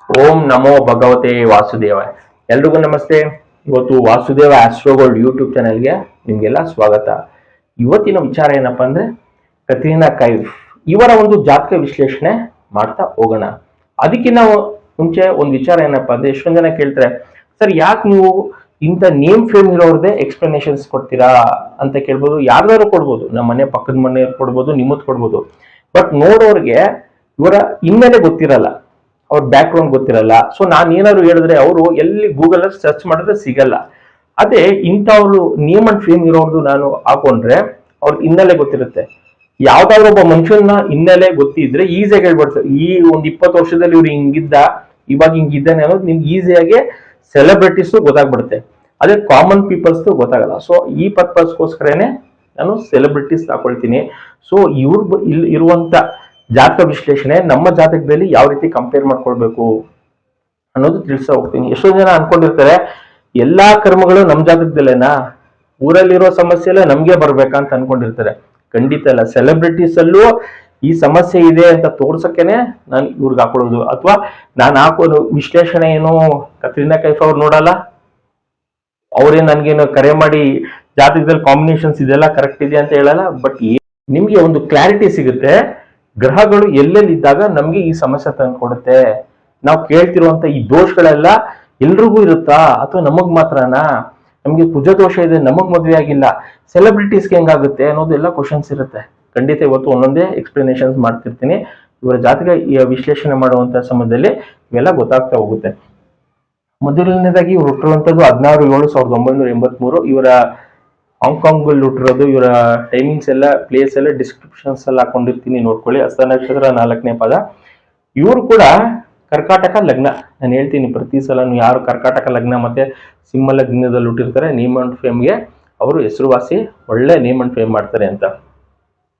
ಓಂ ನಮೋ ಭಗವತೆ ವಾಸುದೇವ. ಎಲ್ರಿಗೂ ನಮಸ್ತೆ. ಇವತ್ತು ವಾಸುದೇವ ಆಸ್ಟ್ರೋಗೋಲ್ಡ್ ಯೂಟ್ಯೂಬ್ ಚಾನೆಲ್ಗೆ ನಿಮ್ಗೆಲ್ಲ ಸ್ವಾಗತ. ಇವತ್ತಿನ ವಿಚಾರ ಏನಪ್ಪಾ ಅಂದ್ರೆ ಕತ್ರೀನಾ ಕೈಫ್ ಇವರ ಒಂದು ಜಾತಕ ವಿಶ್ಲೇಷಣೆ ಮಾಡ್ತಾ ಹೋಗೋಣ. ಅದಕ್ಕಿಂತ ಮುಂಚೆ ಒಂದು ವಿಚಾರ ಏನಪ್ಪಾ ಅಂದ್ರೆ ಎಷ್ಟೊಂದು ಜನ ಕೇಳ್ತಾರೆ, ಸರ್ ಯಾಕೆ ನೀವು ಇಂಥ ನೇಮ್ ಫೇಮ್ ಇರೋರ್ದೇ ಎಕ್ಸ್ಪ್ಲನೇಷನ್ಸ್ ಕೊಡ್ತೀರಾ ಅಂತ ಕೇಳ್ಬೋದು. ಯಾರ್ದಾದ್ರು ಕೊಡ್ಬೋದು, ನಮ್ಮ ಮನೆ ಪಕ್ಕದ ಮನೆಯವ್ರು ಕೊಡ್ಬೋದು, ನಿಮ್ಮದ್ ಕೊಡ್ಬೋದು. ಬಟ್ ನೋಡೋರ್ಗೆ ಇವರ ಹಿನ್ನೆಲೆ ಗೊತ್ತಿರಲ್ಲ, ಅವ್ರ ಬ್ಯಾಕ್ ಗ್ರೌಂಡ್ ಗೊತ್ತಿರಲ್ಲ. ಸೊ ನಾನು ಏನಾದ್ರು ಹೇಳಿದ್ರೆ ಅವರು ಎಲ್ಲಿ ಗೂಗಲ್ ಅಲ್ಲಿ ಸರ್ಚ್ ಮಾಡಿದ್ರೆ ಸಿಗಲ್ಲ. ಅದೇ ಇಂಥವ್ರು ನೇಮ್ ಅಂಡ್ ಫೇಮ್ ಇರೋರ್ದು ನಾನು ಹಾಕೊಂಡ್ರೆ ಅವ್ರ ಹಿನ್ನೆಲೆ ಗೊತ್ತಿರುತ್ತೆ. ಯಾವ್ದಾದ್ರು ಒಬ್ಬ ಮನುಷ್ಯನ ಹಿನ್ನೆಲೆ ಗೊತ್ತಿದ್ರೆ ಈಸಿಯಾಗಿ ಹೇಳ್ಬಿಡ್ತಾರೆ, ಈ ಒಂದ್ 20 ವರ್ಷದಲ್ಲಿ ಇವ್ರು ಹಿಂಗಿದ್ದ, ಇವಾಗ ಹಿಂಗಿದ್ದಾನೆ ಅನ್ನೋದು ನಿಮ್ಗೆ ಈಸಿಯಾಗಿ ಸೆಲೆಬ್ರಿಟೀಸ್ ಗೊತ್ತಾಗ್ಬಿಡುತ್ತೆ. ಅದೇ ಕಾಮನ್ ಪೀಪಲ್ಸ್ ಗೊತ್ತಾಗಲ್ಲ. ಸೊ ಈ ಪರ್ಪಸ್ಗೋಸ್ಕರನೇ ನಾನು ಸೆಲೆಬ್ರಿಟೀಸ್ ಹಾಕೊಳ್ತೀನಿ. ಸೊ ಇವ್ರ ಇರುವಂತ ಜಾತಕ ವಿಶ್ಲೇಷಣೆ ನಮ್ಮ ಜಾತಕದಲ್ಲಿ ಯಾವ ರೀತಿ ಕಂಪೇರ್ ಮಾಡ್ಕೊಳ್ಬೇಕು ಅನ್ನೋದು ತಿಳಿಸ್ತಾ ಹೋಗ್ತೀನಿ. ಎಷ್ಟೋ ಜನ ಅನ್ಕೊಂಡಿರ್ತಾರೆ ಎಲ್ಲಾ ಕರ್ಮಗಳು ನಮ್ ಜಾತಕದಲ್ಲೇನಾ, ಊರಲ್ಲಿರೋ ಸಮಸ್ಯೆ ಎಲ್ಲ ನಮ್ಗೆ ಬರ್ಬೇಕಂತ ಅನ್ಕೊಂಡಿರ್ತಾರೆ. ಖಂಡಿತ ಇಲ್ಲ. ಸೆಲೆಬ್ರಿಟೀಸ್ ಅಲ್ಲೂ ಈ ಸಮಸ್ಯೆ ಇದೆ ಅಂತ ತೋರ್ಸಕ್ಕೇನೆ ನಾನು ಇವ್ರಿಗೆ ಹಾಕೊಳ್ಳೋದು. ಅಥವಾ ನಾನು ಹಾಕೋದು ವಿಶ್ಲೇಷಣೆ ಏನು ಕತ್ರೀನಾ ಕೈಫ್ ಅವ್ರು ನೋಡಲ್ಲ, ಅವ್ರೇ ನನ್ಗೇನು ಕರೆ ಮಾಡಿ ಜಾತಕದಲ್ಲಿ ಕಾಂಬಿನೇಷನ್ಸ್ ಇದೆಲ್ಲ ಕರೆಕ್ಟ್ ಇದೆ ಅಂತ ಹೇಳಲ್ಲ. ಬಟ್ ನಿಮ್ಗೆ ಒಂದು ಕ್ಲಾರಿಟಿ ಸಿಗುತ್ತೆ, ಗ್ರಹಗಳು ಎಲ್ಲೆಲ್ಲಿ ಇದ್ದಾಗ ನಮ್ಗೆ ಈ ಸಮಸ್ಯೆ ತಂದ್ಕೊಡುತ್ತೆ. ನಾವು ಕೇಳ್ತಿರುವಂತ ಈ ದೋಷಗಳೆಲ್ಲ ಎಲ್ರಿಗೂ ಇರುತ್ತಾ ಅಥವಾ ನಮಗ್ ಮಾತ್ರನಾ? ನಮ್ಗೆ ಕುಜ ದೋಷ ಇದೆ, ನಮಗ್ ಮದ್ವೆ ಆಗಿಲ್ಲ, ಸೆಲೆಬ್ರಿಟೀಸ್ಗೆ ಹೆಂಗಾಗುತ್ತೆ ಅನ್ನೋದೆಲ್ಲ ಕ್ವಶನ್ಸ್ ಇರುತ್ತೆ. ಖಂಡಿತ ಇವತ್ತು ಒಂದೊಂದೇ ಎಕ್ಸ್ಪ್ಲನೇಷನ್ಸ್ ಮಾಡ್ತಿರ್ತೀನಿ. ಇವರ ಜಾತಕ ವಿಶ್ಲೇಷಣೆ ಮಾಡುವಂತ ಸಮಯದಲ್ಲಿ ಇವೆಲ್ಲ ಗೊತ್ತಾಗ್ತಾ ಹೋಗುತ್ತೆ. ಮೊದಲನೇದಾಗಿ ಇವ್ರು ಹುಟ್ಟಿರುವಂತದ್ದು 16/7/1983. ಇವರ ಹಾಂಗ್ಕಾಂಗ್ ಅಲ್ಲಿ ಹುಟ್ಟಿರೋದು. ಇವರ ಟೈಮಿಂಗ್ಸ್ ಎಲ್ಲ, ಪ್ಲೇಸ್ ಎಲ್ಲ ಡಿಸ್ಕ್ರಿಪ್ಷನ್ಸ್ ಎಲ್ಲ ಹಾಕೊಂಡಿರ್ತೀನಿ, ನೋಡ್ಕೊಳ್ಳಿ. ಹಸ್ತ ನಕ್ಷತ್ರ 4ನೇ ಪಾದ. ಇವರು ಕೂಡ ಕರ್ಕಾಟಕ ಲಗ್ನ. ನಾನು ಹೇಳ್ತೀನಿ ಪ್ರತಿ ಸಲ, ಯಾರು ಕರ್ಕಾಟಕ ಲಗ್ನ ಮತ್ತೆ ಸಿಂಹ ಲಗ್ನದಲ್ಲಿ ಹುಟ್ಟಿರ್ತಾರೆ ನೇಮ್ ಅಂಡ್ ಫೇಮ್ಗೆ ಅವರು ಹೆಸರುವಾಸಿ, ಒಳ್ಳೆ ನೇಮ್ ಅಂಡ್ ಫೇಮ್ ಮಾಡ್ತಾರೆ ಅಂತ.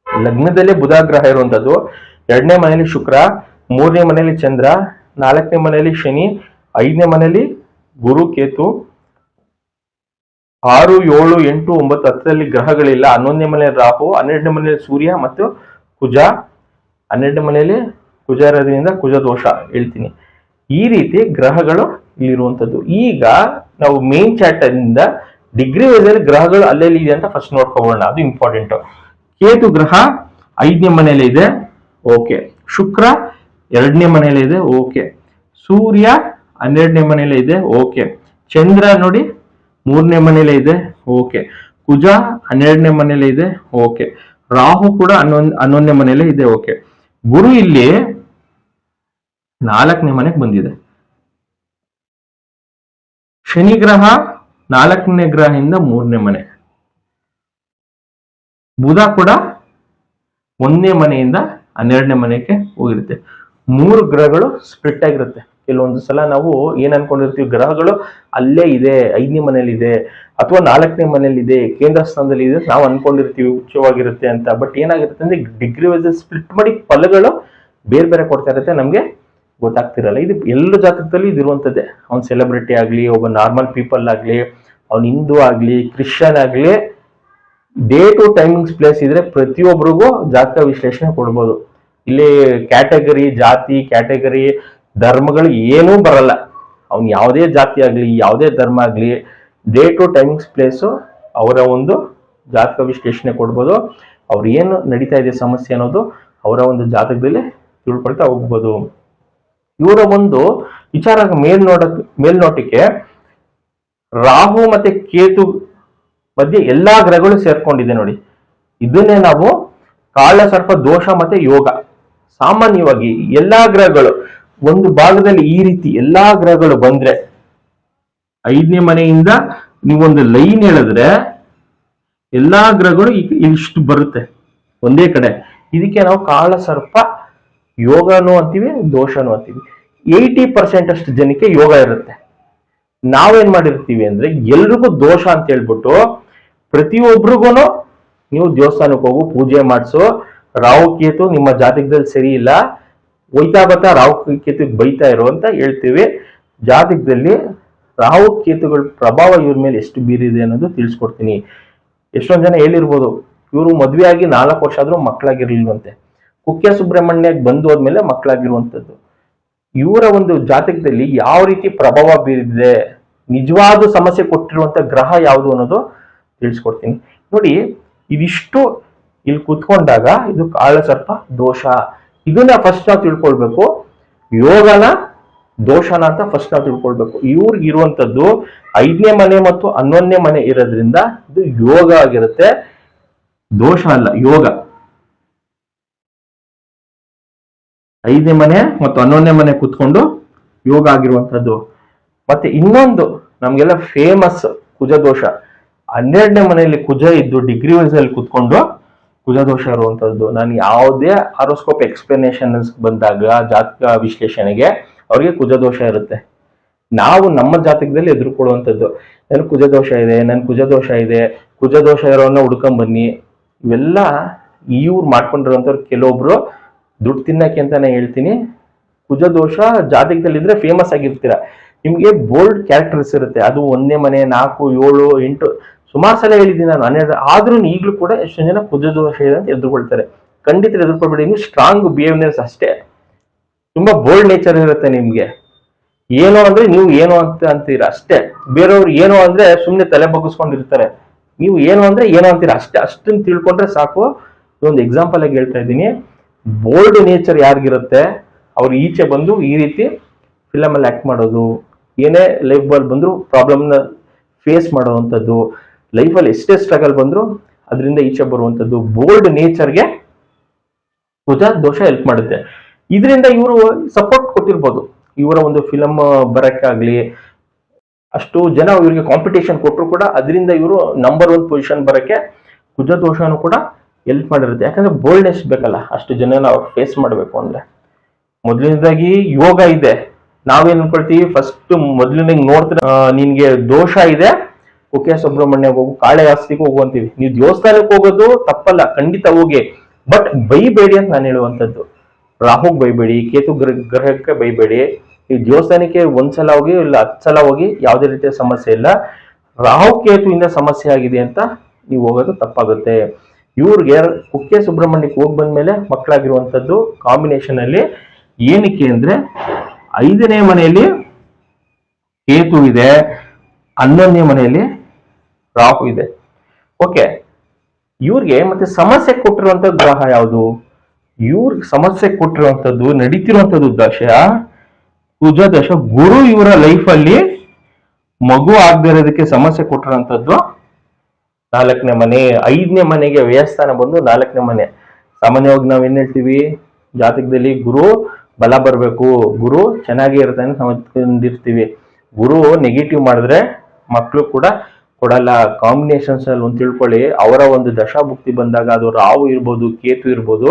ಲಗ್ನದಲ್ಲೇ ಬುಧ ಗ್ರಹ ಇರುವಂತದ್ದು. 2ನೇ ಮನೆಯಲ್ಲಿ ಶುಕ್ರ, 3ನೇ ಮನೆಯಲ್ಲಿ ಚಂದ್ರ, 4ನೇ ಮನೆಯಲ್ಲಿ ಶನಿ, 5ನೇ ಮನೆಯಲ್ಲಿ ಗುರು ಕೇತು, 6, 7, 8, 9, 10ರಲ್ಲಿ ಗ್ರಹಗಳಿಲ್ಲ. 11ನೇ ಮನೆಯಲ್ಲಿ ರಾಹು, 12ನೇ ಮನೆಯಲ್ಲಿ ಸೂರ್ಯ ಮತ್ತು ಕುಜ. 12ನೇ ಮನೆಯಲ್ಲಿ ಕುಜ ಇರೋದ್ರಿಂದ ಕುಜ ದೋಷ ಹೇಳ್ತೀನಿ. ಈ ರೀತಿ ಗ್ರಹಗಳು ಇಲ್ಲಿರುವಂತದ್ದು. ಈಗ ನಾವು ಮೇನ್ ಚಾರ್ಟ್ ಇಂದ ಡಿಗ್ರಿ ವೈಸ್ ಅಲ್ಲಿ ಗ್ರಹಗಳು ಅಲ್ಲೆಲ್ಲಿ ಇದೆ ಅಂತ ಫಸ್ಟ್ ನೋಡ್ಕೋಬೋಣ, ಅದು ಇಂಪಾರ್ಟೆಂಟ್. ಕೇತು ಗ್ರಹ 5ನೇ ಮನೆಯಲ್ಲಿ ಇದೆ, ಓಕೆ. ಶುಕ್ರ 2ನೇ ಮನೆಯಲ್ಲಿ ಇದೆ, ಓಕೆ. ಸೂರ್ಯ 12ನೇ ಮನೆಯಲ್ಲಿ ಇದೆ, ಓಕೆ. ಚಂದ್ರ ನೋಡಿ 3ನೇ ಮನೆಯಲ್ಲಿ ಇದೆ, ಓಕೆ. ಕುಜ 12ನೇ ಮನೆಯಲ್ಲಿ ಇದೆ, ಓಕೆ. ರಾಹು ಕೂಡ 11ನೇ ಮನೆಯಲ್ಲಿ ಇದೆ, ಓಕೆ. ಗುರು ಇಲ್ಲಿ 4ನೇ ಮನೆಗೆ ಬಂದಿದೆ. ಶನಿ ಗ್ರಹ 4ನೇ ಗ್ರಹದಿಂದ 3ನೇ ಮನೆ. ಬುಧ ಕೂಡ 1ನೇ ಮನೆಯಿಂದ 12ನೇ ಮನೆಗೆ ಹೋಗಿರುತ್ತೆ. 3 ಗ್ರಹಗಳು ಸ್ಪ್ಲಿಟ್ ಆಗಿರುತ್ತೆ. ಕೆಲವೊಂದು ಸಲ ನಾವು ಏನ್ ಅನ್ಕೊಂಡಿರ್ತೀವಿ, ಗ್ರಹಗಳು ಅಲ್ಲೇ ಇದೆ, 5ನೇ ಮನೇಲಿ ಇದೆ ಅಥವಾ 4ನೇ ಮನೇಲಿ ಇದೆ, ಕೇಂದ್ರ ಸ್ಥಾನದಲ್ಲಿ ಇದೆ ನಾವು ಅನ್ಕೊಂಡಿರ್ತೀವಿ ಉಚ್ಚವಾಗಿರುತ್ತೆ ಅಂತ. ಬಟ್ ಏನಾಗಿರುತ್ತೆ ಅಂದ್ರೆ ಡಿಗ್ರಿ ವೈಸ್ ಸ್ಪ್ಲಿಟ್ ಮಾಡಿ ಫಲಗಳು ಬೇರೆ ಬೇರೆ ಕೊಡ್ತಾ ಇರುತ್ತೆ, ನಮ್ಗೆ ಗೊತ್ತಾಗ್ತಿರಲ್ಲ. ಇದು ಎಲ್ಲ ಜಾತಕದಲ್ಲಿ ಇದಿರುವಂತದ್ದೇ. ಅವ್ನ್ ಸೆಲೆಬ್ರಿಟಿ ಆಗ್ಲಿ, ಒಬ್ಬ ನಾರ್ಮಲ್ ಪೀಪಲ್ ಆಗ್ಲಿ, ಅವ್ನ್ ಹಿಂದೂ ಆಗ್ಲಿ, ಕ್ರಿಶ್ಚಿಯನ್ ಆಗ್ಲಿ, ಡೇ ಟು ಟೈಮಿಂಗ್ಸ್ ಪ್ಲೇಸ್ ಇದ್ರೆ ಪ್ರತಿಯೊಬ್ಬರಿಗೂ ಜಾತಕ ವಿಶ್ಲೇಷಣೆ ಕೊಡ್ಬೋದು. ಇಲ್ಲಿ ಕ್ಯಾಟಗರಿ, ಜಾತಿ, ಕ್ಯಾಟಗರಿ, ಧರ್ಮಗಳು ಏನೂ ಬರಲ್ಲ. ಅವ್ನು ಯಾವುದೇ ಜಾತಿ ಆಗ್ಲಿ, ಯಾವುದೇ ಧರ್ಮ ಆಗ್ಲಿ, ಡೇ ಟು ಟೈಮಿಂಗ್ಸ್ ಪ್ಲೇಸು ಅವರ ಒಂದು ಜಾತಕ ವಿಶ್ಲೇಷಣೆ ಕೊಡ್ಬೋದು. ಅವ್ರು ಏನು ನಡೀತಾ ಇದೆ ಸಮಸ್ಯೆ ಅನ್ನೋದು ಅವರ ಒಂದು ಜಾತಕದಲ್ಲಿ ತಿಳ್ಕೊಳ್ತಾ ಹೋಗ್ಬೋದು. ಇವರ ಒಂದು ವಿಚಾರ ಮೇಲ್ನೋಟಕ್ಕೆ ರಾಹು ಮತ್ತೆ ಕೇತು ಮಧ್ಯೆ ಎಲ್ಲಾ ಗ್ರಹಗಳು ಸೇರ್ಕೊಂಡಿದೆ ನೋಡಿ. ಇದನ್ನೇ ನಾವು ಕಾಳ ಸರ್ಪ ದೋಷ ಮತ್ತೆ ಯೋಗ. ಸಾಮಾನ್ಯವಾಗಿ ಎಲ್ಲಾ ಗ್ರಹಗಳು ಒಂದು ಭಾಗದಲ್ಲಿ ಈ ರೀತಿ ಎಲ್ಲಾ ಗ್ರಹಗಳು ಬಂದ್ರೆ, 5ನೇ ಮನೆಯಿಂದ ನೀವೊಂದು ಲೈನ್ ಹೇಳಿದ್ರೆ ಎಲ್ಲಾ ಗ್ರಹಗಳು ಇಷ್ಟು ಬರುತ್ತೆ ಒಂದೇ ಕಡೆ. ಇದಕ್ಕೆ ನಾವು ಕಾಳ ಸರ್ಪ ಯೋಗನೂ ಅಂತೀವಿ, ದೋಷನೂ ಅಂತೀವಿ. 80% ಅಷ್ಟು ಜನಕ್ಕೆ ಯೋಗ ಇರುತ್ತೆ. ನಾವೇನ್ ಮಾಡಿರ್ತೀವಿ ಅಂದ್ರೆ ಎಲ್ರಿಗೂ ದೋಷ ಅಂತ ಹೇಳ್ಬಿಟ್ಟು ಪ್ರತಿಯೊಬ್ರಿಗೂ ನೀವು ದೇವಸ್ಥಾನಕ್ಕೆ ಹೋಗು, ಪೂಜೆ ಮಾಡಿಸು, ರಾಹು ಕೇತು ನಿಮ್ಮ ಜಾತಕದಲ್ಲಿ ಸರಿ ಇಲ್ಲ, ಹೋಯ್ತಾ ಬರ್ತಾ ರಾಹು ಕೇತು ಬೈತಾ ಇರೋ ಅಂತ ಹೇಳ್ತೀವಿ. ಜಾತಕದಲ್ಲಿ ರಾಹು ಕೇತುಗಳ ಪ್ರಭಾವ ಇವ್ರ ಮೇಲೆ ಎಷ್ಟು ಬೀರಿದೆ ಅನ್ನೋದು ತಿಳಿಸ್ಕೊಡ್ತೀನಿ. ಎಷ್ಟೊಂದ್ ಜನ ಹೇಳಿರ್ಬೋದು, ಇವರು ಮದ್ವೆ ಆಗಿ 4 ವರ್ಷ ಆದ್ರೂ ಮಕ್ಕಳಾಗಿರ್ಲಿಲ್ವಂತೆ. ಕುಕ್ಕೆ ಸುಬ್ರಹ್ಮಣ್ಯ ಬಂದು ಹೋದ್ಮೇಲೆ ಮಕ್ಕಳಾಗಿರುವಂತದ್ದು. ಇವರ ಒಂದು ಜಾತಕದಲ್ಲಿ ಯಾವ ರೀತಿ ಪ್ರಭಾವ ಬೀರಿದೆ, ನಿಜವಾದ ಸಮಸ್ಯೆ ಕೊಟ್ಟಿರುವಂತ ಗ್ರಹ ಯಾವುದು ಅನ್ನೋದು ತಿಳಿಸ್ಕೊಡ್ತೀನಿ ನೋಡಿ. ಇದಿಷ್ಟು ಇಲ್ಲಿ ಕೂತ್ಕೊಂಡಾಗ ಇದು ಕಾಳಸರ್ಪ ದೋಷ. ಇದನ್ನ ಫಸ್ಟ್ ನಾವು ತಿಳ್ಕೊಳ್ಬೇಕು. ಯೋಗನ ದೋಷನ ಅಂತ ಫಸ್ಟ್ ನಾವು ತಿಳ್ಕೊಳ್ಬೇಕು. ಇವ್ರಿಗೆ ಇರುವಂತದ್ದು 5ನೇ ಮನೆ ಮತ್ತು 11ನೇ ಮನೆ ಇರೋದ್ರಿಂದ ಇದು ಯೋಗ ಆಗಿರುತ್ತೆ, ದೋಷ ಅಲ್ಲ, ಯೋಗ. 5ನೇ ಮನೆ ಮತ್ತು 11ನೇ ಮನೆ ಕೂತ್ಕೊಂಡು ಯೋಗ ಆಗಿರುವಂತದ್ದು. ಮತ್ತೆ ಇನ್ನೊಂದು ನಮ್ಗೆಲ್ಲ ಫೇಮಸ್ ಕುಜ ದೋಷ. 12ನೇ ಮನೆಯಲ್ಲಿ ಕುಜ ಇದ್ದು ಡಿಗ್ರಿ ವೈಸ್ ಅಲ್ಲಿ ಕೂತ್ಕೊಂಡು ಕುಜ ದೋಷ ಇರುವಂತದ್ದು. ನಾನು ಯಾವುದೇ ಆರೋಸ್ಕೋಪ್ ಎಕ್ಸ್ಪ್ಲನೇಷನ್ ಬಂದಾಗ ಜಾತಕ ವಿಶ್ಲೇಷಣೆಗೆ ಅವ್ರಿಗೆ ಕುಜ ದೋಷ ಇರುತ್ತೆ. ನಾವು ನಮ್ಮ ಜಾತಕದಲ್ಲಿ ಎದುರುಕೊಳ್ಳುವಂಥದ್ದು, ನನ್ ಕುಜ ದೋಷ ಇದೆ, ಕುಜ ದೋಷ ಇರೋನ್ನ ಹುಡ್ಕೊಂಡ್ ಬನ್ನಿ. ಇವೆಲ್ಲ ಇವ್ರು ಮಾಡ್ಕೊಂಡಿರುವಂತವ್ರು. ಕೆಲವೊಬ್ರು ದುಡ್ಡು ತಿನ್ನಕ್ಕೆ ಅಂತಾನೆ ಹೇಳ್ತೀನಿ, ಕುಜ ದೋಷ ಜಾತಕದಲ್ಲಿ ಇದ್ರೆ ಫೇಮಸ್ ಆಗಿರ್ತೀರ. ನಿಮ್ಗೆ ಬೋಲ್ಡ್ ಕ್ಯಾರೆಕ್ಟರ್ಸ್ ಇರುತ್ತೆ. ಅದು 1ನೇ ಮನೆ, 4, 7, 8 ಸುಮಾರು ಸಲ ಹೇಳಿದ್ದೀನಿ ನಾನು. 12 ಆದ್ರೂ ಈಗಲೂ ಕೂಡ ಎಷ್ಟೊಂದು ಜನ ಕುಜ ದೋಷ ಇದೆ ಅಂತ ಎದುರುಕೊಳ್ತಾರೆ. ಖಂಡಿತ ಎದುರ್ಕೊಳ್ಬೇಡಿ. ನೀವು ಸ್ಟ್ರಾಂಗ್ ಬಿಹೇವ್ನೆಸ್ ಅಷ್ಟೇ, ತುಂಬಾ ಬೋಲ್ಡ್ ನೇಚರ್ ಇರುತ್ತೆ ನಿಮ್ಗೆ. ಏನೋ ಅಂದ್ರೆ ನೀವು ಏನೋ ಅಂತ ಅಂತೀರಾ ಅಷ್ಟೇ. ಬೇರೆಯವ್ರು ಏನೋ ಅಂದ್ರೆ ಸುಮ್ನೆ ತಲೆ ಬಗ್ಗಿಸ್ಕೊಂಡಿರ್ತಾರೆ. ನೀವು ಏನೋ ಅಂದ್ರೆ ಏನೋ ಅಂತೀರಾ ಅಷ್ಟೇ. ಅಷ್ಟನ್ನ ತಿಳ್ಕೊಂಡ್ರೆ ಸಾಕು. ಒಂದು ಎಕ್ಸಾಂಪಲ್ ಆಗಿ ಹೇಳ್ತಾ ಇದ್ದೀನಿ. ಬೋಲ್ಡ್ ನೇಚರ್ ಯಾರಿಗಿರುತ್ತೆ ಅವ್ರು ಈಚೆ ಬಂದು ಈ ರೀತಿ ಫಿಲಮ್ ಅಲ್ಲಿ ಆಕ್ಟ್ ಮಾಡೋದು, ಏನೇ ಲೈಫ್ ಬಾಲ್ ಬಂದ್ರು ಪ್ರಾಬ್ಲಮ್ನ ಫೇಸ್ ಮಾಡುವಂಥದ್ದು, ಲೈಫಲ್ಲಿ ಎಷ್ಟೇ ಸ್ಟ್ರಗಲ್ ಬಂದ್ರು ಅದರಿಂದ ಈಚೆ ಬರುವಂಥದ್ದು. ಬೋಲ್ಡ್ ನೇಚರ್ಗೆ ಕುಜ ದೋಷ ಹೆಲ್ಪ್ ಮಾಡುತ್ತೆ. ಇದರಿಂದ ಇವರು ಸಪೋರ್ಟ್ ಕೊಟ್ಟಿರ್ಬೋದು. ಇವರ ಒಂದು ಫಿಲಮ್ ಬರಕ್ಕಾಗ್ಲಿ, ಅಷ್ಟು ಜನ ಇವರಿಗೆ ಕಾಂಪಿಟೇಷನ್ ಕೊಟ್ಟರು ಕೂಡ ಅದರಿಂದ ಇವರು ನಂಬರ್ 1 ಪೊಸಿಷನ್ ಬರಕ್ಕೆ ಕುಜ ದೋಷನೂ ಕೂಡ ಹೆಲ್ಪ್ ಮಾಡಿರುತ್ತೆ. ಯಾಕಂದ್ರೆ ಬೋಲ್ಡ್ನೆಸ್ ಬೇಕಲ್ಲ ಅಷ್ಟು ಜನ ನಾವು ಫೇಸ್ ಮಾಡಬೇಕು ಅಂದ್ರೆ. ಮೊದಲನೇದಾಗಿ ಯೋಗ ಇದೆ. ನಾವೇನ್ ಅನ್ಕೊಳ್ತೀವಿ, ಫಸ್ಟ್ ಮೊದಲನೇ ನೋಡ್ತೀರ ನಿನ್ಗೆ ದೋಷ ಇದೆ, ಕುಕ್ಕೆ ಸುಬ್ರಹ್ಮಣ್ಯ ಹೋಗು, ಕಾಳೆಹಸ್ತಿಗೆ ಹೋಗು ಅಂತೀವಿ. ನೀವು ದೇವಸ್ಥಾನಕ್ಕೆ ಹೋಗೋದು ತಪ್ಪಲ್ಲ, ಖಂಡಿತ ಹೋಗಿ. ಬಟ್ ಬೈಬೇಡಿ ಅಂತ ನಾನು ಹೇಳುವಂಥದ್ದು. ರಾಹುಗ್ ಬೈಬೇಡಿ, ಕೇತು ಗ್ರಹಕ್ಕೆ ಬೈಬೇಡಿ. ಈ ದೇವಸ್ಥಾನಕ್ಕೆ ಒಂದ್ಸಲ ಹೋಗಿ ಇಲ್ಲ 10 ಸಲ ಹೋಗಿ ಯಾವುದೇ ರೀತಿಯ ಸಮಸ್ಯೆ ಇಲ್ಲ. ರಾಹು ಕೇತುವಿಂದ ಸಮಸ್ಯೆ ಆಗಿದೆ ಅಂತ ನೀವು ಹೋಗೋದು ತಪ್ಪಾಗುತ್ತೆ. ಇವ್ರಿಗೆ ಕುಕ್ಕೆ ಸುಬ್ರಹ್ಮಣ್ಯಕ್ಕೆ ಹೋಗಿ ಬಂದ್ಮೇಲೆ ಮಕ್ಕಳಾಗಿರುವಂತದ್ದು ಕಾಂಬಿನೇಷನ್ ಅಲ್ಲಿ. ಏನಕ್ಕೆ ಅಂದ್ರೆ 5ನೇ ಮನೆಯಲ್ಲಿ ಕೇತು ಇದೆ, 11ನೇ ಮನೆಯಲ್ಲಿ ರಾಹು ಇದೆ. ಓಕೆ, ಇವ್ರಿಗೆ ಮತ್ತೆ ಸಮಸ್ಯೆ ಕೊಟ್ಟಿರುವಂತ ಗ್ರಹ ಯಾವುದು? ಇವ್ರಿಗೆ ಸಮಸ್ಯೆ ಕೊಟ್ಟಿರುವಂತದ್ದು ನಡೀತಿರುವಂತದ್ದು ದಶ ಕುಜ ದಶ. ಗುರು ಇವರ ಲೈಫ್ ಅಲ್ಲಿ ಮಗು ಆಗದೆ ಇರೋದಕ್ಕೆ ಸಮಸ್ಯೆ ಕೊಟ್ಟಿರುವಂತದ್ದು 4ನೇ ಮನೆ. 5ನೇ ಮನೆಗೆ ವ್ಯಯಸ್ಥಾನ ಬಂದು 4ನೇ ಮನೆ. ಸಾಮಾನ್ಯವಾಗಿ ನಾವ್ ಏನ್ ಹೇಳ್ತೀವಿ, ಜಾತಕದಲ್ಲಿ ಗುರು ಬಲ ಬರ್ಬೇಕು, ಗುರು ಚೆನ್ನಾಗಿ ಇರ್ತಾನೆ ಸಮರ್ಕೊಂಡಿರ್ತೀವಿ. ಗುರು ನೆಗೆಟಿವ್ ಮಾಡಿದ್ರೆ ಮಕ್ಕಳು ಕೂಡ ಕೊಡಲ್ಲ. ಕಾಂಬಿನೇಷನ್ಸ್ ಅಲ್ಲಿ ಒಂದು ತಿಳ್ಕೊಳ್ಳಿ, ಅವರ ಒಂದು ದಶಾಭುಕ್ತಿ ಬಂದಾಗ ಅದು ರಾಹು ಇರ್ಬೋದು, ಕೇತು ಇರ್ಬೋದು,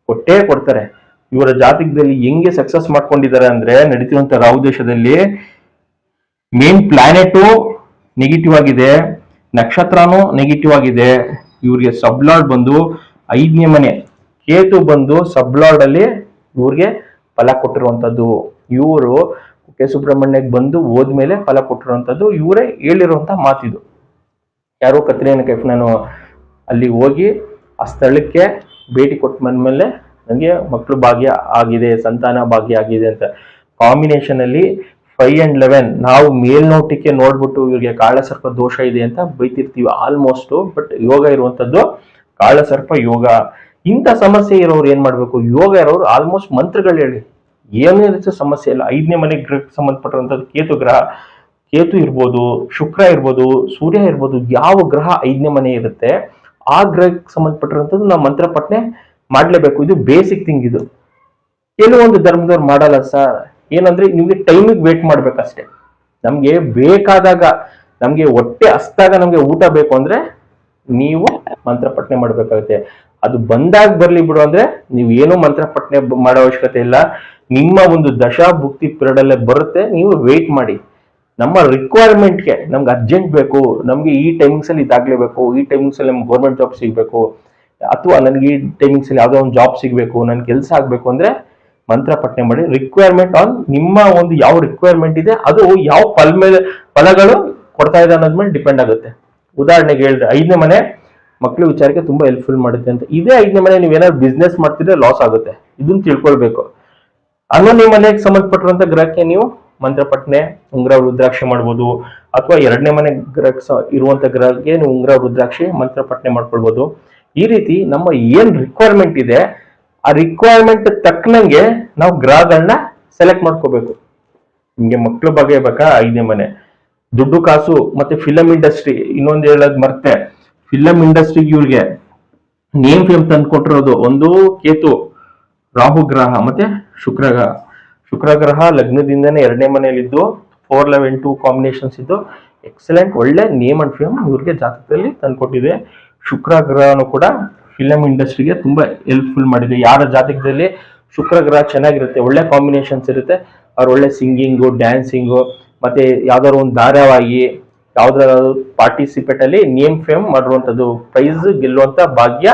ಕೊಟ್ಟೇ ಕೊಡ್ತಾರೆ. ಇವರ ಜಾತಕದಲ್ಲಿ ಹೆಂಗೆ ಸಕ್ಸಸ್ ಮಾಡ್ಕೊಂಡಿದ್ದಾರೆ ಅಂದ್ರೆ, ನಡೀತಿರುವಂತ ರಾಹು ದೇಶದಲ್ಲಿ ಮೇನ್ ಪ್ಲಾನೆಟು ನೆಗೆಟಿವ್ ಆಗಿದೆ, ನಕ್ಷತ್ರನೂ ನೆಗೆಟಿವ್ ಆಗಿದೆ. ಇವ್ರಿಗೆ ಸಬ್ಲಾರ್ಡ್ ಬಂದು 5ನೇ ಮನೆ, ಕೇತು ಬಂದು ಸಬ್ಲಾರ್ಡ್ ಅಲ್ಲಿ ಇವ್ರಿಗೆ ಫಲ ಕೊಟ್ಟಿರುವಂತದ್ದು. ಇವರು ಕೆ ಸುಬ್ರಹ್ಮಣ್ಯಕ್ಕೆ ಬಂದು ಹೋದ್ಮೇಲೆ ಫಲ ಕೊಟ್ಟಿರುವಂತದ್ದು. ಇವರೇ ಹೇಳಿರುವಂತ ಮಾತಿದು. ಯಾರೋ ಕತ್ರಿನಾ ಕೈಫ್, ನಾನು ಅಲ್ಲಿ ಹೋಗಿ ಆ ಸ್ಥಳಕ್ಕೆ ಭೇಟಿ ಕೊಟ್ಟು ಬಂದ್ಮೇಲೆ ನನಗೆ ಮಕ್ಕಳು ಭಾಗ್ಯ ಆಗಿದೆ, ಸಂತಾನ ಭಾಗ್ಯ ಆಗಿದೆ ಅಂತ. ಕಾಂಬಿನೇಷನ್ ಅಲ್ಲಿ 5 and 11 ನಾವು ಮೇಲ್ನೋಟಕ್ಕೆ ನೋಡ್ಬಿಟ್ಟು ಇವ್ರಿಗೆ ಕಾಳಸರ್ಪ ದೋಷ ಇದೆ ಅಂತ ಬೈತಿರ್ತೀವಿ ಆಲ್ಮೋಸ್ಟ್. ಬಟ್ ಯೋಗ ಇರುವಂತದ್ದು ಕಾಳಸರ್ಪ ಯೋಗ. ಇಂಥ ಸಮಸ್ಯೆ ಇರೋರು ಏನ್ ಮಾಡ್ಬೇಕು, ಯೋಗ ಇರೋರು ಆಲ್ಮೋಸ್ಟ್ ಮಂತ್ರಗಳು ಹೇಳಿ, ಏನೇ ರೀತಿಯ ಸಮಸ್ಯೆ ಇಲ್ಲ. 5ನೇ ಮನೆ ಗ್ರಹಕ್ಕೆ ಸಂಬಂಧಪಟ್ಟಿರುವಂತದ್ದು ಕೇತು ಗ್ರಹ, ಕೇತು ಇರ್ಬೋದು, ಶುಕ್ರ ಇರ್ಬೋದು, ಸೂರ್ಯ ಇರ್ಬೋದು. ಯಾವ ಗ್ರಹ 5ನೇ ಮನೆ ಇರುತ್ತೆ ಆ ಗ್ರಹಕ್ಕೆ ಸಂಬಂಧಪಟ್ಟಿರುವಂತದ್ದು ನಾವು ಮಂತ್ರ ಪಠನೆ ಮಾಡ್ಲೇಬೇಕು. ಇದು ಬೇಸಿಕ್ ಥಿಂಗ್. ಇದು ಕೆಲವೊಂದು ಧರ್ಮದವ್ರು ಮಾಡಲ್ಲ ಸರ್. ಏನಂದ್ರೆ ನಿಮ್ಗೆ ಟೈಮಿಗೆ ವೇಟ್ ಮಾಡ್ಬೇಕಷ್ಟೇ. ನಮ್ಗೆ ಬೇಕಾದಾಗ, ನಮ್ಗೆ ಹೊಟ್ಟೆ ಹಸ್ದಾಗ ನಮ್ಗೆ ಊಟ ಬೇಕು ಅಂದ್ರೆ ನೀವು ಮಂತ್ರ ಪಠನೆ ಮಾಡ್ಬೇಕಾಗುತ್ತೆ. ಅದು ಬಂದಾಗ ಬರ್ಲಿ ಬಿಡು ಅಂದ್ರೆ ನೀವು ಏನೋ ಮಂತ್ರ ಪಠನೆ ಮಾಡೋ ಅವಶ್ಯಕತೆ ಇಲ್ಲ. ನಿಮ್ಮ ಒಂದು ದಶಾ ಭುಕ್ತಿ ಪಿರಿಯಡ್ ಅಲ್ಲೇ ಬರುತ್ತೆ, ನೀವು ವೇಟ್ ಮಾಡಿ. ನಮ್ಮ ರಿಕ್ವೈರ್ಮೆಂಟ್ಗೆ ನಮ್ಗೆ ಅರ್ಜೆಂಟ್ ಬೇಕು, ನಮ್ಗೆ ಈ ಟೈಮಿಂಗ್ಸ್ ಅಲ್ಲಿ ಇದಾಗ್ಲೇಬೇಕು, ಈ ಟೈಮಿಂಗ್ಸ್ ಅಲ್ಲಿ ನಮ್ಗೆ ಗೌರ್ಮೆಂಟ್ ಜಾಬ್ ಸಿಗ್ಬೇಕು, ಅಥವಾ ನನಗೆ ಈ ಟೈಮಿಂಗ್ಸ್ ಅಲ್ಲಿ ಯಾವ್ದೋ ಒಂದು ಜಾಬ್ ಸಿಗ್ಬೇಕು, ನನ್ ಕೆಲಸ ಆಗ್ಬೇಕು ಅಂದ್ರೆ ಮಂತ್ರ ಪಠನೆ ಮಾಡಿ. ರಿಕ್ವೈರ್ಮೆಂಟ್ ಆನ್ ನಿಮ್ಮ ಒಂದು ಯಾವ ರಿಕ್ವೈರ್ಮೆಂಟ್ ಇದೆ ಅದು ಯಾವ ಫಲಗಳು ಕೊಡ್ತಾ ಇದೆ ಅನ್ನೋದ್ಮೇಲೆ ಡಿಪೆಂಡ್ ಆಗುತ್ತೆ. ಉದಾಹರಣೆಗೆ ಹೇಳಿದ್ರೆ 5ನೇ ಮನೆ ಮಕ್ಕಳು ವಿಚಾರಕ್ಕೆ ತುಂಬಾ ಹೆಲ್ಪ್ಫುಲ್ ಮಾಡುತ್ತೆ ಅಂತ. ಇದೇ 5ನೇ ಮನೆ ನೀವ್ ಏನಾದ್ರು ಬಿಸ್ನೆಸ್ ಮಾಡ್ತಿದ್ರೆ ಲಾಸ್ ಆಗುತ್ತೆ, ಇದನ್ನ ತಿಳ್ಕೊಳ್ಬೇಕು. ಹನ್ನೊಂದನೇ ಮನೆಗೆ ಸಂಬಂಧಪಟ್ಟಿರುವಂತ ಗ್ರಹಕ್ಕೆ ನೀವು ಮಂತ್ರಪಟ್ನೆ ಉಂಗ್ರ ರುದ್ರಾಕ್ಷಿ ಮಾಡ್ಬೋದು, ಅಥವಾ ಎರಡನೇ ಮನೆ ಗ್ರಹ ಇರುವಂತ ಗ್ರಹಕ್ಕೆ ನೀವು ಉಂಗ್ರ ರುದ್ರಾಕ್ಷಿ ಮಂತ್ರಪಟ್ನೆ ಮಾಡ್ಕೊಳ್ಬೋದು. ಈ ರೀತಿ ನಮ್ಮ ಏನ್ ರಿಕ್ವೈರ್ಮೆಂಟ್ ಇದೆ ಆ ರಿಕ್ವೈರ್ಮೆಂಟ್ ತಕ್ಕನಂಗೆ ನಾವು ಗ್ರಹಗಳನ್ನ ಸೆಲೆಕ್ಟ್ ಮಾಡ್ಕೋಬೇಕು. ನಿಮ್ಗೆ ಮಕ್ಳ ಬಗ್ಗೆ ಬೇಕಾ 5ನೇ ಮನೆ, ದುಡ್ಡು ಕಾಸು ಮತ್ತೆ ಫಿಲಂ ಇಂಡಸ್ಟ್ರಿ, ಇನ್ನೊಂದು ಹೇಳೋದ್ ಮರ್ತೆ, ಫಿಲಂ ಇಂಡಸ್ಟ್ರಿಗೆ ಇವ್ರಿಗೆ ನೇಮ್ ಫೇಮ್ ತಂದು ಕೊಟ್ಟಿರೋದು ಒಂದು ಕೇತು, ರಾಹು ಗ್ರಹ ಮತ್ತೆ ಶುಕ್ರ ಗ್ರಹ ಲಗ್ನದಿಂದನೇ 2ನೇ ಮನೆಯಲ್ಲಿದ್ದು 4-11-2 ಕಾಂಬಿನೇಷನ್ಸ್ ಇದ್ದು ಎಕ್ಸಲೆಂಟ್ ಒಳ್ಳೆ ನೇಮ್ ಅಂಡ್ ಫೇಮ್ ಇವ್ರಿಗೆ ಜಾತಕದಲ್ಲಿ ತಂದ್ಕೊಟ್ಟಿದೆ. ಶುಕ್ರ ಗ್ರಹನು ಕೂಡ ಫಿಲಂ ಇಂಡಸ್ಟ್ರಿಗೆ ತುಂಬಾ ಹೆಲ್ಪ್ಫುಲ್ ಮಾಡಿದೆ. ಯಾರ ಜಾತಕದಲ್ಲಿ ಶುಕ್ರ ಗ್ರಹ ಚೆನ್ನಾಗಿರುತ್ತೆ, ಒಳ್ಳೆ ಕಾಂಬಿನೇಷನ್ಸ್ ಇರುತ್ತೆ, ಅವ್ರು ಒಳ್ಳೆ ಸಿಂಗಿಂಗು, ಡ್ಯಾನ್ಸಿಂಗು, ಮತ್ತೆ ಯಾವ್ದಾದ್ರು ಒಂದು ಧಾರಾವಾಹಿ, ಯಾವ್ದಾದ್ರು ಪಾರ್ಟಿಸಿಪೇಟ್ ಅಲ್ಲಿ ನೇಮ್ ಫೇಮ್ ಮಾಡಿರುವಂತದ್ದು, ಪ್ರೈಸ್ ಗೆಲ್ಲುವಂತ ಭಾಗ್ಯ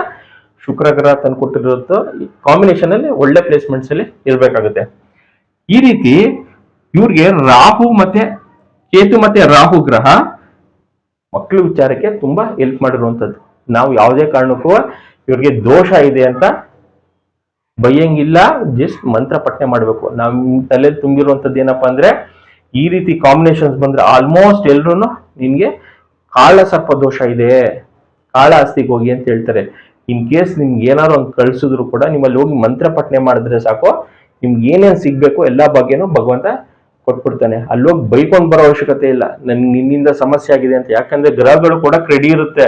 ಶುಕ್ರ ಗ್ರಹ ತಂದ್ಕೊಟ್ಟಿರೋದು ಕಾಂಬಿನೇಷನ್ ಅಲ್ಲಿ ಒಳ್ಳೆ ಪ್ಲೇಸ್ಮೆಂಟ್ಸ್ ಅಲ್ಲಿ ಇರ್ಬೇಕಾಗುತ್ತೆ. ಈ ರೀತಿ ಇವ್ರಿಗೆ ರಾಹು ಮತ್ತೆ ಕೇತು ಮತ್ತೆ ರಾಹು ಗ್ರಹ ಮಕ್ಕಳ ವಿಚಾರಕ್ಕೆ ತುಂಬಾ ಹೆಲ್ಪ್ ಮಾಡಿರುವಂತದ್ದು. ನಾವು ಯಾವುದೇ ಕಾರಣಕ್ಕೂ ಇವ್ರಿಗೆ ದೋಷ ಇದೆ ಅಂತ ಬೈಯಂಗಿಲ್ಲ, ಜಸ್ಟ್ ಮಂತ್ರ ಪಠನೆ ಮಾಡ್ಬೇಕು. ನಮ್ ತಲೆ ತುಂಬಿರುವಂತದ್ದು ಏನಪ್ಪಾ ಅಂದ್ರೆ ಈ ರೀತಿ ಕಾಂಬಿನೇಷನ್ಸ್ ಬಂದ್ರೆ ಆಲ್ಮೋಸ್ಟ್ ಎಲ್ರು ನಿಮ್ಗೆ ಕಾಳ ಸರ್ಪ ದೋಷ ಇದೆ, ಕಾಳ ಆಸ್ತಿಗೆ ಹೋಗಿ ಅಂತ ಹೇಳ್ತಾರೆ. ಇನ್ ಕೇಸ್ ನಿಮ್ಗೆ ಏನಾದ್ರು ಒಂದು ಕಳ್ಸಿದ್ರು ಕೂಡ ನಿಮ್ಮಲ್ಲಿ ಹೋಗಿ ಮಂತ್ರ ಪಠನೆ ಮಾಡಿದ್ರೆ ಸಾಕು, ನಿಮ್ಗೆ ಏನೇನ್ ಸಿಗ್ಬೇಕು ಎಲ್ಲಾ ಬಗ್ಗೆನೂ ಭಗವಂತ ಕೊಟ್ಬಿಡ್ತಾನೆ. ಅಲ್ಲೋಗಿ ಬೈಕೊಂಡ್ ಬರೋ ಅವಶ್ಯಕತೆ ಇಲ್ಲ ನಿನ್ನಿಂದ ಸಮಸ್ಯೆ ಆಗಿದೆ ಅಂತ. ಯಾಕಂದ್ರೆ ಗ್ರಹಗಳು ಕೂಡ ಕ್ರೆಡಿ ಇರುತ್ತೆ.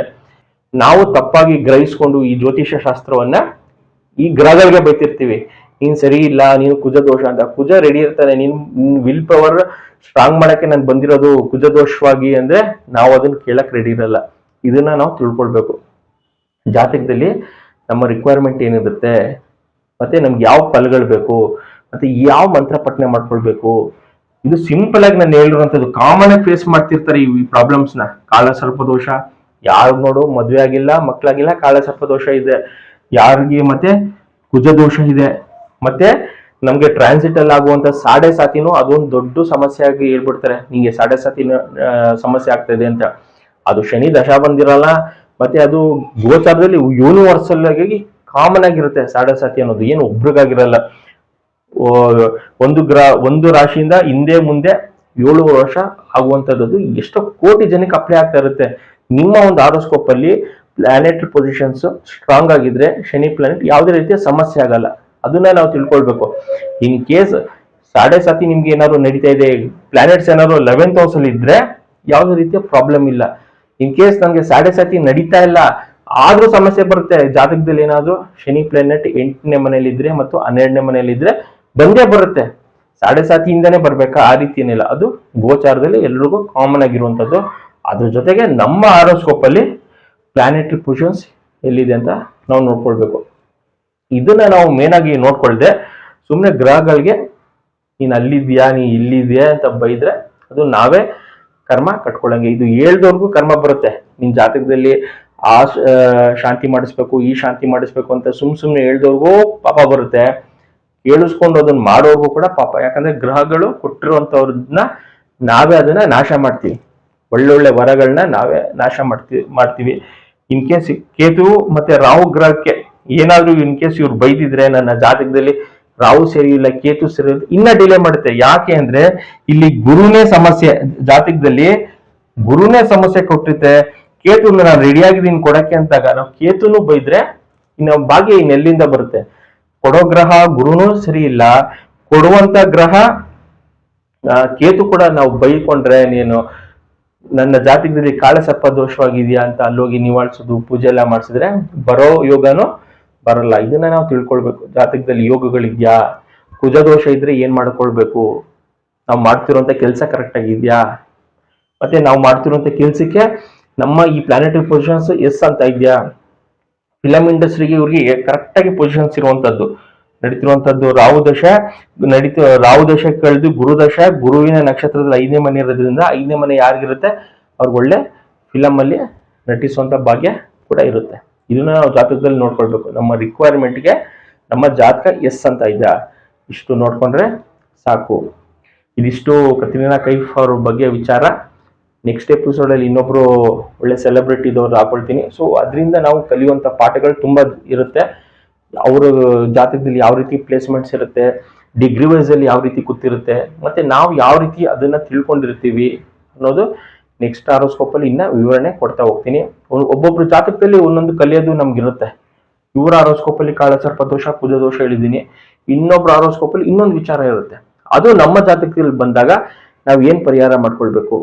ನಾವು ತಪ್ಪಾಗಿ ಗ್ರಹಿಸ್ಕೊಂಡು ಈ ಜ್ಯೋತಿಷ್ಯ ಶಾಸ್ತ್ರವನ್ನ ಈ ಗ್ರಹಗಳಿಗೆ ಬೈತಿರ್ತೀವಿ, ನೀನ್ ಸರಿ ಇಲ್ಲ, ನೀನು ಕುಜ ದೋಷ ಅಂತ. ಕುಜ ರೆಡಿ ಇರ್ತಾನೆ, ನೀನ್ ವಿಲ್ ಪವರ್ ಸ್ಟ್ರಾಂಗ್ ಮಾಡಕ್ಕೆ ನಾನು ಬಂದಿರೋದು ಕುಜ ದೋಷವಾಗಿ ಅಂದ್ರೆ ನಾವು ಅದನ್ನ ಕೇಳಕ್ ರೆಡಿ ಇರಲ್ಲ. ಇದನ್ನ ನಾವು ತಿಳ್ಕೊಳ್ಬೇಕು. ಜಾತಕದಲ್ಲಿ ನಮ್ಮ ರಿಕ್ವೈರ್ಮೆಂಟ್ ಏನಿರುತ್ತೆ, ಮತ್ತೆ ನಮ್ಗೆ ಯಾವ ಫಲಗಳು ಬೇಕು, ಮತ್ತೆ ಯಾವ ಮಂತ್ರ ಪಠನೆ ಮಾಡ್ಕೊಳ್ಬೇಕು, ಇದು ಸಿಂಪಲ್ ಆಗಿ ನಾನು ಹೇಳಿರುವಂತದ್ದು. ಕಾಮನ್ ಆಗಿ ಫೇಸ್ ಮಾಡ್ತಿರ್ತಾರೆ ಈ ಪ್ರಾಬ್ಲಮ್ಸ್ ನ. ಕಾಳ ಸರ್ಪ ದೋಷ, ಯಾರು ನೋಡು ಮದ್ವೆ ಆಗಿಲ್ಲ, ಮಕ್ಳಾಗಿಲ್ಲ, ಕಾಳ ಸರ್ಪ ದೋಷ ಇದೆ ಯಾರಿಗೆ, ಮತ್ತೆ ಕುಜ ದೋಷ ಇದೆ, ಮತ್ತೆ ನಮ್ಗೆ ಟ್ರಾನ್ಸಿಟ್ ಅಲ್ಲಿ ಆಗುವಂತ ಸಾಡೆ ಸಾತಿನೂ ಅದೊಂದು ದೊಡ್ಡ ಸಮಸ್ಯೆ ಆಗಿ ಹೇಳ್ಬಿಡ್ತಾರೆ. ನಿಂಗೆ ಸಾಡೆ ಸಾತಿನ ಸಮಸ್ಯೆ ಆಗ್ತದೆ ಅಂತ. ಅದು ಶನಿ ದಶ ಬಂದಿರಲ್ಲ, ಮತ್ತೆ ಅದು ಗೋಚಾರದಲ್ಲಿ ಯೂನಿವರ್ಸಲ್ ಆಗಿ ಕಾಮನ್ ಆಗಿರುತ್ತೆ ಸಾಡೆ ಸಾತಿ ಅನ್ನೋದು, ಏನು ಒಬ್ರಿಗಾಗಿರಲ್ಲ. ಒಂದು ರಾಶಿಯಿಂದ ಹಿಂದೆ ಮುಂದೆ 7 ವರ್ಷ ಆಗುವಂತದ್ದು ಎಷ್ಟೋ ಕೋಟಿ ಜನಕ್ಕೆ ಅಪ್ಲೈ ಆಗ್ತಾ ಇರುತ್ತೆ. ನಿಮ್ಮ ಒಂದು ಆರೋಸ್ಕೋಪ್ ಅಲ್ಲಿ ಪ್ಲಾನೆಟರಿ ಪೊಸಿಷನ್ಸ್ ಸ್ಟ್ರಾಂಗ್ ಆಗಿದ್ರೆ ಶನಿ ಪ್ಲಾನೆಟ್ ಯಾವುದೇ ರೀತಿಯ ಸಮಸ್ಯೆ ಆಗಲ್ಲ. ಅದನ್ನ ನಾವು ತಿಳ್ಕೊಳ್ಬೇಕು. ಇನ್ ಕೇಸ್ ಸಾಡೆ ಸಾತಿ ನಿಮ್ಗೆ ಏನಾದ್ರು ನಡೀತಾ ಇದೆ, ಪ್ಲಾನೆಟ್ಸ್ ಏನಾದ್ರು 11th ಹೌಸ್ ಅಲ್ಲಿ ಇದ್ರೆ ಯಾವುದೇ ರೀತಿಯ ಪ್ರಾಬ್ಲಮ್ ಇಲ್ಲ. ಇನ್ ಕೇಸ್ ನಮ್ಗೆ ಸಾಡೆ ಸಾತಿ ನಡೀತಾ ಇಲ್ಲ ಆದ್ರೂ ಸಮಸ್ಯೆ ಬರುತ್ತೆ. ಜಾತಕದಲ್ಲಿ ಏನಾದ್ರು ಶನಿ ಪ್ಲಾನೆಟ್ 8ನೇ ಮನೆಯಲ್ಲಿ ಇದ್ರೆ ಮತ್ತು 12ನೇ ಮನೆಯಲ್ಲಿ ಇದ್ರೆ ಬಂದೇ ಬರುತ್ತೆ. ಸಾಡೆ ಸಾತಿಯಿಂದನೇ ಬರ್ಬೇಕಾ ಆ ರೀತಿ ಏನಿಲ್ಲ, ಅದು ಗೋಚಾರದಲ್ಲಿ ಎಲ್ರಿಗೂ ಕಾಮನ್ ಆಗಿರುವಂತದ್ದು. ಅದ್ರ ಜೊತೆಗೆ ನಮ್ಮ ಆರೋಸ್ಕೋಪ್ ಅಲ್ಲಿ ಪ್ಲಾನೆಟರಿ ಪೊಸಿಷನ್ಸ್ ಎಲ್ಲಿದೆ ಅಂತ ನಾವು ನೋಡ್ಕೊಳ್ಬೇಕು. ಇದನ್ನ ನಾವು ಮೇನ್ ಆಗಿ ನೋಡ್ಕೊಳ್ದೆ ಸುಮ್ಮನೆ ಗ್ರಹಗಳಿಗೆ ನೀನ್ ಅಲ್ಲಿದ್ಯಾ ನೀ ಇಲ್ಲಿದ್ಯಾ ಅಂತ ಬೈದ್ರೆ ಅದು ನಾವೇ ಕರ್ಮ ಕಟ್ಕೊಳ್ಳಂಗೆ. ಇದು ಹೇಳ್ದವ್ರಿಗೂ ಕರ್ಮ ಬರುತ್ತೆ. ನಿನ್ ಜಾತಕದಲ್ಲಿ ಆ ಶಾಂತಿ ಮಾಡಿಸ್ಬೇಕು, ಈ ಶಾಂತಿ ಮಾಡಿಸ್ಬೇಕು ಅಂತ ಸುಮ್ನೆ ಹೇಳ್ದವ್ರಿಗೂ ಪಾಪ ಬರುತ್ತೆ, ಕೇಳಿಸ್ಕೊಂಡು ಅದನ್ನ ಮಾಡೋರ್ಗೂ ಕೂಡ ಪಾಪ. ಯಾಕಂದ್ರೆ ಗ್ರಹಗಳು ಕೊಟ್ಟಿರುವಂತವ್ರನ್ನ ನಾವೇ ಅದನ್ನ ನಾಶ ಮಾಡ್ತೀವಿ, ಒಳ್ಳೊಳ್ಳೆ ವರಗಳನ್ನ ನಾವೇ ನಾಶ ಮಾಡ್ತೀವಿ. ಇನ್ ಕೇಸ್ ಕೇತು ಮತ್ತೆ ರಾಹು ಗ್ರಹಕ್ಕೆ ಏನಾದ್ರೂ ಇನ್ ಕೇಸ್ ಇವ್ರು ಬೈದಿದ್ರೆ ನನ್ನ ಜಾತಕದಲ್ಲಿ ರಾಹು ಸರಿ ಇಲ್ಲ, ಕೇತು ಸರಿ ಇಲ್ಲ, ಇನ್ನ ಡಿಲೇ ಮಾಡುತ್ತೆ. ಯಾಕೆ ಅಂದ್ರೆ ಇಲ್ಲಿ ಗುರುನೇ ಸಮಸ್ಯೆ, ಜಾತಕದಲ್ಲಿ ಗುರುನೇ ಸಮಸ್ಯೆ ಕೊಟ್ಟಿರುತ್ತೆ. ಕೇತು ನಾನು ರೆಡಿ ಆಗಿದ್ದೀನಿ ಕೊಡಕ್ಕೆ ಅಂತಾಗ ನಾವು ಕೇತುನು ಬೈದ್ರೆ ಇನ್ನು ಭಾಗ್ಯ ಇನ್ನೆಲ್ಲಿಂದ ಬರುತ್ತೆ? ಕೊಡೋ ಗ್ರಹ ಗುರುನು ಸರಿ ಇಲ್ಲ, ಕೊಡುವಂತ ಗ್ರಹ ಕೇತು ಕೂಡ ನಾವು ಬೈಕೊಂಡ್ರೆ ನೀನು ನನ್ನ ಜಾತಕದಲ್ಲಿ ಕಾಳಸರ್ಪ ದೋಷವಾಗಿದೆಯಾ ಅಂತ ಅಲ್ಲೋಗಿ ನಿವಾಳಿಸೋದು, ಪೂಜೆ ಎಲ್ಲ ಮಾಡಿಸಿದ್ರೆ ಬರೋ ಯೋಗನೂ ಬರಲ್ಲ. ಇದನ್ನ ನಾವು ತಿಳ್ಕೊಳ್ಬೇಕು. ಜಾತಕದಲ್ಲಿ ಯೋಗಗಳಿದ್ಯಾ, ಕುಜ ದೋಷ ಇದ್ರೆ ಏನ್ ಮಾಡ್ಕೊಳ್ಬೇಕು, ನಾವು ಮಾಡ್ತಿರುವಂತ ಕೆಲಸ ಕರೆಕ್ಟ್ ಆಗಿದ್ಯಾ, ಮತ್ತೆ ನಾವು ಮಾಡ್ತಿರುವಂತ ಕೆಲ್ಸಕ್ಕೆ ನಮ್ಮ ಈ ಪ್ಲಾನೆಟರಿ ಪೊಸಿಷನ್ಸ್ ಎಸ್ ಅಂತ ಇದೆಯಾ. ಫಿಲಂ ಇಂಡಸ್ಟ್ರಿಗೆ ಇವ್ರಿಗೆ ಕರೆಕ್ಟ್ ಆಗಿ ಪೊಸಿಷನ್ಸ್ ಇರುವಂತದ್ದು ನಡೀತಿರುವಂತದ್ದು. ರಾಹು ದಶ ಕಳೆದು ಗುರುದಶ, ಗುರುವಿನ ನಕ್ಷತ್ರದಲ್ಲಿ 5ನೇ ಮನೆ ಇರೋದ್ರಿಂದ 5ನೇ ಮನೆ ಯಾರಿಗಿರುತ್ತೆ ಅವ್ರಿಗೆ ಒಳ್ಳೆ ಫಿಲಂ ಅಲ್ಲಿ ನಟಿಸುವಂತ ಭಾಗ್ಯ ಕೂಡ ಇರುತ್ತೆ. ಇದನ್ನ ನಾವು ಜಾತಕದಲ್ಲಿ ನೋಡ್ಕೊಳ್ಬೇಕು. ನಮ್ಮ ರಿಕ್ವೈರ್ಮೆಂಟ್ಗೆ ನಮ್ಮ ಜಾತಕ ಎಸ್ ಅಂತ ಇದೆಯಾ, ಇಷ್ಟು ನೋಡ್ಕೊಂಡ್ರೆ ಸಾಕು. ಇದಿಷ್ಟು ಕತ್ರಿನಾ ಕೈಫ್ ಅವ್ರ ಬಗ್ಗೆ ವಿಚಾರ. ನೆಕ್ಸ್ಟ್ ಎಪಿಸೋಡ್ ಅಲ್ಲಿ ಇನ್ನೊಬ್ರು ಒಳ್ಳೆ ಸೆಲೆಬ್ರಿಟಿ ಇದ್ದವ್ರು ಹಾಕೊಳ್ತೀನಿ. ಸೊ ಅದರಿಂದ ನಾವು ಕಲಿಯುವಂತ ಪಾಠಗಳು ತುಂಬಾ ಇರುತ್ತೆ. ಅವ್ರ ಜಾತಕದಲ್ಲಿ ಯಾವ ರೀತಿ ಪ್ಲೇಸ್ಮೆಂಟ್ಸ್ ಇರುತ್ತೆ, ಡಿಗ್ರಿ ವೈಸ್ ಅಲ್ಲಿ ಯಾವ ರೀತಿ ಕೂತಿರುತ್ತೆ, ಮತ್ತೆ ನಾವು ಯಾವ ರೀತಿ ಅದನ್ನ ತಿಳ್ಕೊಂಡಿರ್ತೀವಿ ಅನ್ನೋದು ನೆಕ್ಸ್ಟ್ ಆರೋಸ್ಕೋಪ್ ಅಲ್ಲಿ ಇನ್ನ ವಿವರಣೆ ಕೊಡ್ತಾ ಹೋಗ್ತೀನಿ. ಒಬ್ಬೊಬ್ರು ಜಾತಕದಲ್ಲಿ ಒಂದೊಂದು ಕಲಿಯೋದು ನಮ್ಗಿರುತ್ತೆ. ಇವರ ಆರೋಸ್ಕೋಪ್ ಅಲ್ಲಿ ಕಾಳಸರ್ಪ ದೋಷ, ಕುಜ ದೋಷ ಹೇಳಿದೀನಿ. ಇನ್ನೊಬ್ರು ಆರೋಸ್ಕೋಪ್ ಅಲ್ಲಿ ಇನ್ನೊಂದು ವಿಚಾರ ಇರುತ್ತೆ. ಅದು ನಮ್ಮ ಜಾತಕದಲ್ಲಿ ಬಂದಾಗ ನಾವ್ ಏನ್ ಪರಿಹಾರ ಮಾಡ್ಕೊಳ್ಬೇಕು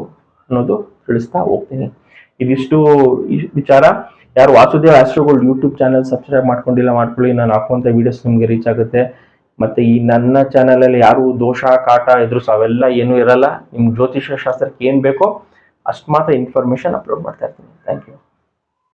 ಅನ್ನೋದು ತಿಳಿಸ್ತಾ ಹೋಗ್ತೀನಿ. ಇದಿಷ್ಟು ವಿಚಾರ. ಯಾರು ವಾಸುದೇವ್ ಆಸ್ಟ್ರೋಗೋಲ್ಡ್ ಯೂಟ್ಯೂಬ್ ಚಾನಲ್ ಸಬ್ಸ್ಕ್ರೈಬ್ ಮಾಡ್ಕೊಂಡಿಲ್ಲ ಮಾಡ್ಕೊಳ್ಳಿ. ನಾನು ಹಾಕುವಂತ ವಿಡಿಯೋಸ್ ನಿಮ್ಗೆ ರೀಚ್ ಆಗುತ್ತೆ. ಮತ್ತೆ ಈ ನನ್ನ ಚಾನಲ್ ಅಲ್ಲಿ ಯಾರು ದೋಷ ಕಾಟ ಎದುರು ಅವೆಲ್ಲ ಏನೂ ಇರಲ್ಲ. ನಿಮ್ ಜ್ಯೋತಿಷ್ಯ ಶಾಸ್ತ್ರಕ್ಕೆ ಏನ್ ಬೇಕೋ ಅಷ್ಟು ಮಾತ್ರ ಇನ್ಫಾರ್ಮೇಶನ್ ಅಪ್ಲೋಡ್ ಮಾಡ್ತಾ ಇರ್ತೀನಿ. Thank you.